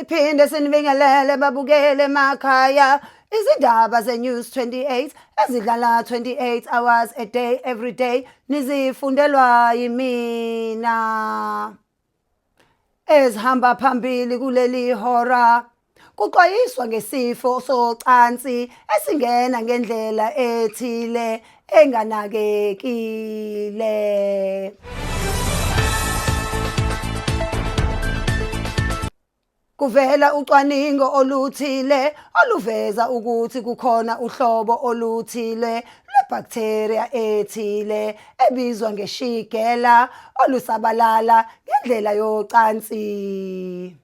Siphinde sinibingelele babukele emakhaya izindaba zeNews 28 ezidlala 28 hours a day every day nizifundelwa yimina ezihamba phambili kuleli hora kuxwayiswa ngesifo socansi esingena ngendlela ethile enganakekile. Kuvela ucwaningo oluthile oluveza ukuthi kukhona uhlobo oluthile lwebacteria ethile ebizwa ngeShigella olusabalala ngendlela yocansi.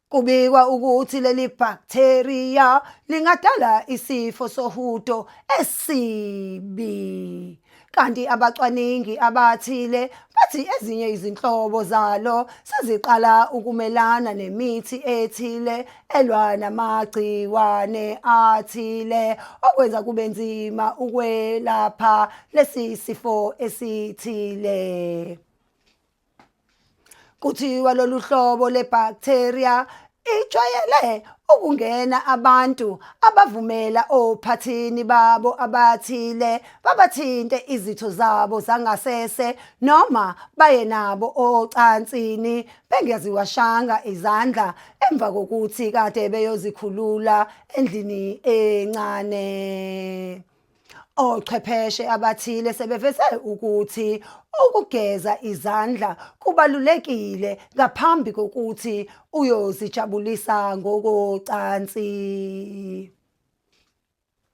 Kubikwa ukuthi leli bacteria lingadala isifo sohudo esibi. Kanti abacwaningi abathile bathi ezinye izinhlobo zalo seziqala ukumelana nemithi ethile elwa namagciwane athile okwenza kube nzima ukwelapha lesi sifo esithile. Kuthiwa lolu hlobo lebacteria ijwayele ukungena abantu abavumela ophathini babo abathile babathinte izitho zabo zangasese noma baye nabo ocansini bengaziwashanga izandla emva kokuthi kade beyozikhulula endlini encane. Ochwepheshe abathile sebeveze ukuthi ukugeza izandla kubalulekile ngaphambi kokuthi uyozijabulisa ngokocansi.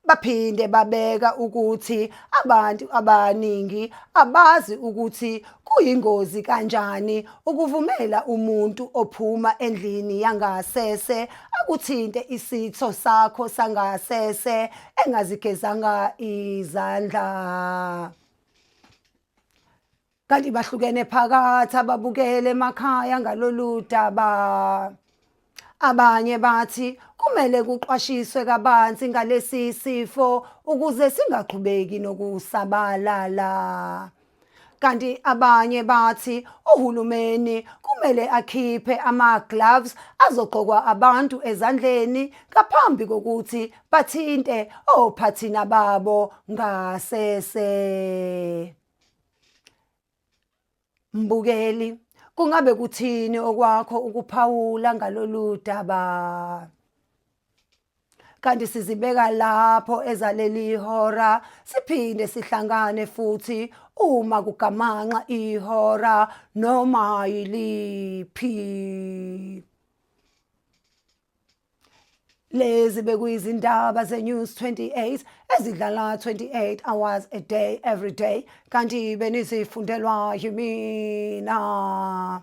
Baphinde babeka ukuthi abantu abaningi abazi ukuthi kuyingozi kanjani ukuvumela umuntu ophuma endlini yangasese akuthinte isitho sakho sangasese engazigezanga izandla. Kanti bahlukene phakathi ababukele emakhaya ngalolu daba. Abanye bathi kumele kuqwashiswe kabanzi ngalesi sifo ukuze singaqhubeki nokusabalala. Kanti abanye bathi uhulumeni kumele akhiphe ama-gloves azogqokwa abantu ezandleni ngaphambi kokuthi bathinte ophathina babo ngasese. Mbukeli, kungabe kuthini okwakho ukuphawula ngalolu daba? Kanti sizibeka lapho ezaleli hora siphinde sihlangane futhi uma kugamanxa ihora noma yiliphi. Lezi bekuyizindaba zeNews 28 ezidlala 28 hours a day every day kanti benizifundelwa yimina.